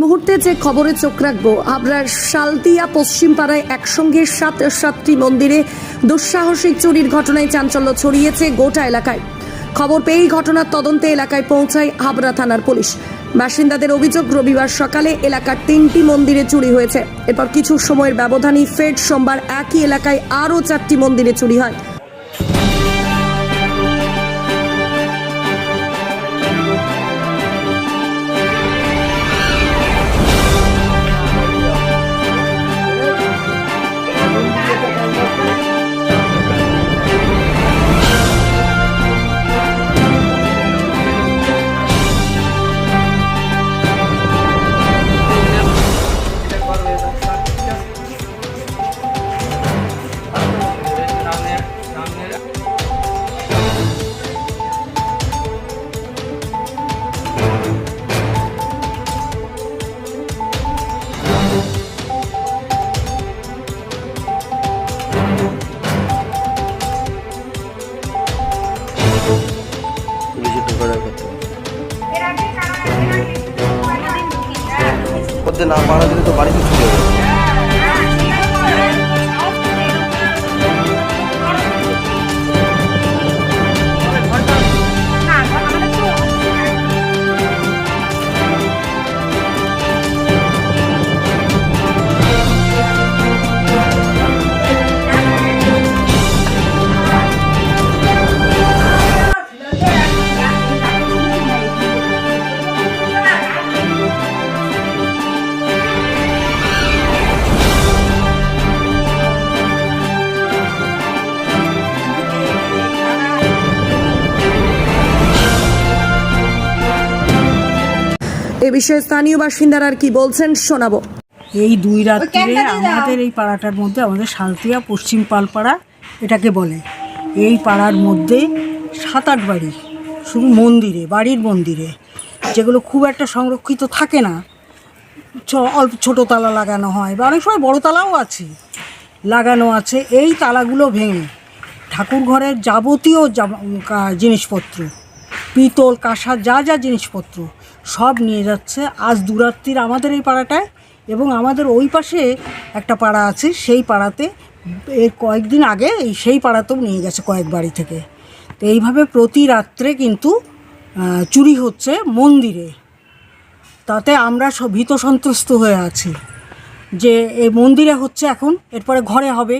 মুহূর্তে যে খবরে চোখ রাখবো, হাবড়ার শালতিয়া পশ্চিমপাড়ায় একসঙ্গে সাতটি মন্দিরে দুঃসাহসিক চুরির ঘটনায় চাঞ্চল্য ছড়িয়েছে গোটা এলাকায়। খবর পেয়েই ঘটনার তদন্তে এলাকায় পৌঁছায় হাবড়া থানার পুলিশ। বাসিন্দাদের অভিযোগ, রবিবার সকালে এলাকার 3টি মন্দিরে চুরি হয়েছে। এরপর কিছু সময়ের ব্যবধানেই ফের সোমবার একই এলাকায় আরও 4টি মন্দিরে চুরি হয়। না মারা দিলে তো বাড়িতে চলে যাবে। এ বিষয়ে স্থানীয় বাসিন্দারা আর কি বলছেন শোনাবো। এই 2 রাত্রে আমাদের এই পাড়াটার মধ্যে, আমাদের শালতিয়া পশ্চিম পালপাড়া এটাকে বলে, এই পাড়ার মধ্যে 7-8 বাড়ি শুধু মন্দিরে, বাড়ির মন্দিরে, যেগুলো খুব একটা সংরক্ষিত থাকে না, অল্প ছোটো তালা লাগানো হয় বা অনেক সময় বড়ো তালাও আছে, লাগানো আছে। এই তালাগুলো ভেঙে ঠাকুর ঘরের যাবতীয় জিনিসপত্র, পিতল কাঁসা যা যা জিনিসপত্র সব নিয়ে যাচ্ছে। আজ 2 রাত্রির আমাদের এই পাড়াটায়, এবং আমাদের ওই পাশে একটা পাড়া আছে, সেই পাড়াতে এর কয়েকদিন আগে সেই পাড়াতেও নিয়ে গেছে কয়েক বাড়ি থেকে। তো এইভাবে প্রতি রাত্রে কিন্তু চুরি হচ্ছে মন্দিরে। তাতে আমরা সব ভীত সন্ত্রস্ত হয়ে আছি যে এই মন্দিরে হচ্ছে, এখন এরপরে ঘরে হবে।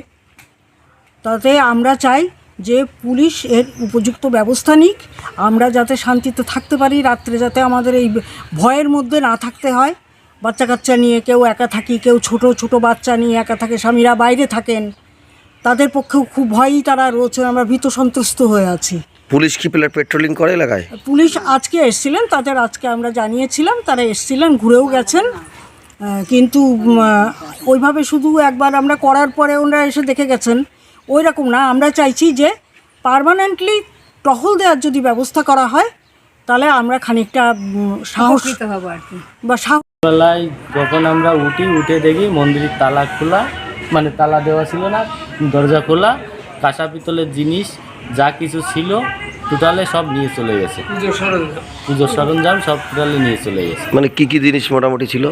তাতে আমরা চাই যে পুলিশ এর উপযুক্ত ব্যবস্থা নিক, আমরা যাতে শান্তিতে থাকতে পারি, রাত্রে যাতে আমাদের এই ভয়ের মধ্যে না থাকতে হয়। বাচ্চা কাচ্চা নিয়ে কেউ একা থাকি, কেউ ছোট বাচ্চা নিয়ে একা থাকে, স্বামীরা বাইরে থাকেন, তাদের পক্ষেও খুব ভয়ই তারা রয়েছে। আমরা ভীত সন্ত্রস্ত হয়ে আছি। পুলিশ কি পেট্রোলিং করে এলাকায়? পুলিশ আজকে এসেছিলেন, তাদের আজকে আমরা জানিয়েছিলাম, তারা এসেছিলেন, ঘুরেও গেছেন, কিন্তু ওইভাবে শুধু একবার আমরা করার পরে ওনারা এসে দেখে গেছেন, ওই রকম না। আমরা চাইছি যে পার্মানেন্টলি টহল দেওয়ার যদি ব্যবস্থা করা হয়, তাহলে আমরা খানিকটা সাহস হবো আর কি। বা সকালবেলায় যখন আমরা উঠে দেখি মন্দিরের তালা খোলা, মানে তালা দেওয়া ছিল না, দরজা খোলা, কাঁসা পিতলের জিনিস যা কিছু ছিল টোটালে সব নিয়ে চলে গেছে। পুজোর সরঞ্জাম সব টোটালে নিয়ে চলে গেছে। মানে কি কি জিনিস মোটামুটি ছিল?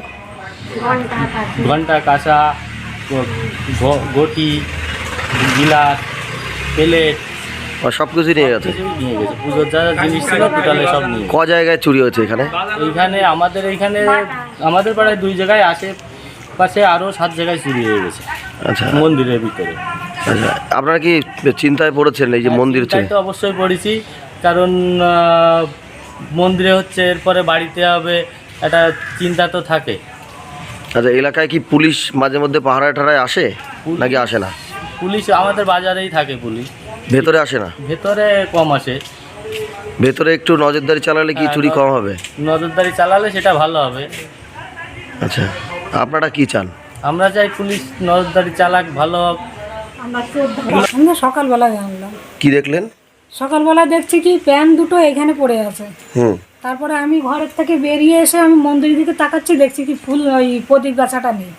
ঘন্টা, কাঁসা, ঘটি, গিলাস, প্লেট, সব কিছু নিয়ে গেছে। পুজোর যা জিনিস ছিল টোটালে সব নিয়ে। ক জায়গায় চুরি হয়েছে এখানে? আমাদের পাড়ায় 2 জায়গায়, আশেপাশে আরও 7 জায়গায় চুরি হয়ে গেছে। আচ্ছা, মন্দিরের ভিতরে। আচ্ছা, আপনারা কি চিন্তায় পড়েছেন এই যে মন্দির? তো অবশ্যই পড়েছি, কারণ মন্দিরে হচ্ছে, এরপরে বাড়িতে হবে, একটা চিন্তা তো থাকে। আচ্ছা, এলাকায় কি পুলিশ মাঝে মধ্যে পাহারায় আসে নাকি আসে না? পুলিশ আমাদের বাজারেই থাকে, পুলিশ ভেতরে আসে না? ভেতরে কম আসে। ভেতরে একটু নজরদারি চালালে কি চুরি কম হবে? নজরদারি চালালে সেটা ভালো হবে। আচ্ছা, আপনারা কি চান? আমরা চাই পুলিশ নজরদারি চালাক, ভালো হোক। আমরা সকালবেলা জানলাম। কি দেখলেন? সকালবেলা দেখছি কি প্যান দুটো এখানে পড়ে আছে। তারপরে আমি ঘরের থেকে বেরিয়ে এসে আমি মন্দিরের দিকে তাকাচ্ছি, দেখছি কি ফুল ওই প্রদীপ গাছাটা নেই।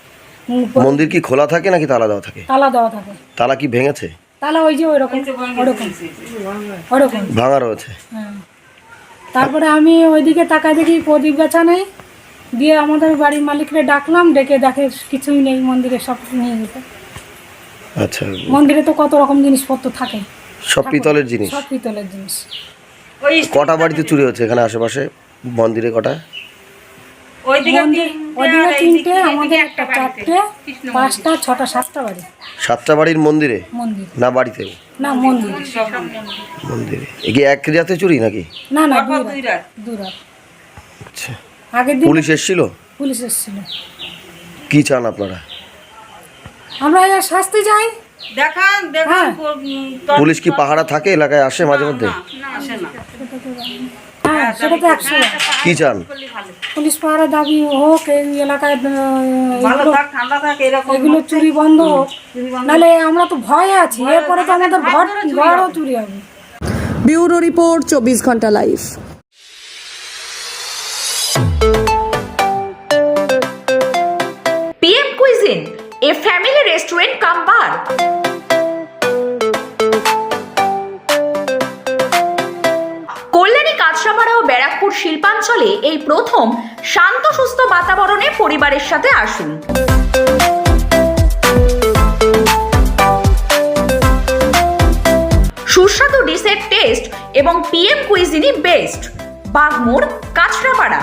মন্দির কি খোলা থাকে নাকি তালা দেওয়া থাকে? তালা দেওয়া থাকে। তালা কি ভেঙেছে? তালা ওই যে ওরকম ভাঙা রয়েছে। তারপরে আমি ওইদিকে তাকাই দেখি প্রদীপ গাছা নেই, দিয়ে আমাদের বাড়ির মালিকরে ডাকলাম, ডেকে দেখে কিছুই নেই, মন্দিরে সব নিয়ে গেছে। আচ্ছা, মন্দিরে তো কত রকম জিনিসপত্র থাকে, সব পিতলের জিনিস। সব পিতলের জিনিস। কটা বাড়িতে চুরি হচ্ছে এখানে আশেপাশে? মন্দিরে কটা? ওইদিকে 3টে, আমাদের একটা 4টে, 5টা, 6টা, 7টা বাড়ি। 7টা বাড়ির মন্দিরে মন্দির না বাড়িতে? না, মন্দির। মন্দিরে। এ কি এক রাতে চুরি নাকি? না না, 2 রাত। আচ্ছা, আগের দিন পুলিশ এসেছিল? পুলিশ এসেছিল। কি চান আপনারা? আমরা এর শাস্তি চাই। হ্যাঁ। পুলিশ কি পাহারা থাকে এলাকায়, আসে মাঝে মধ্যে? হ্যাঁ, সেটা তো 100 বার। কি চান? পুলিশ পাহারা দাবি হোক, এই এলাকায় এগুলো চুরি বন্ধ হোক, নাহলে আমরা তো ভয়ে আছি, এরপরে তো আমাদের ঘরও চুরি হবে। ব্যুরো রিপোর্ট, 24 ঘন্টা live. PM Cuisine, a family restaurant cum bar. Kalyani, Kanchrapara ও ব্যারাকপুর শিল্পাঞ্চলে এই প্রথম শান্ত সুস্থ বাতাবরণে পরিবারের সাথে আসুন। সুস্বাদু ডিশের টেস্ট এবং PM কুইজিনই বেস্ট। বাগমোড়, কাঁচরাপাড়া।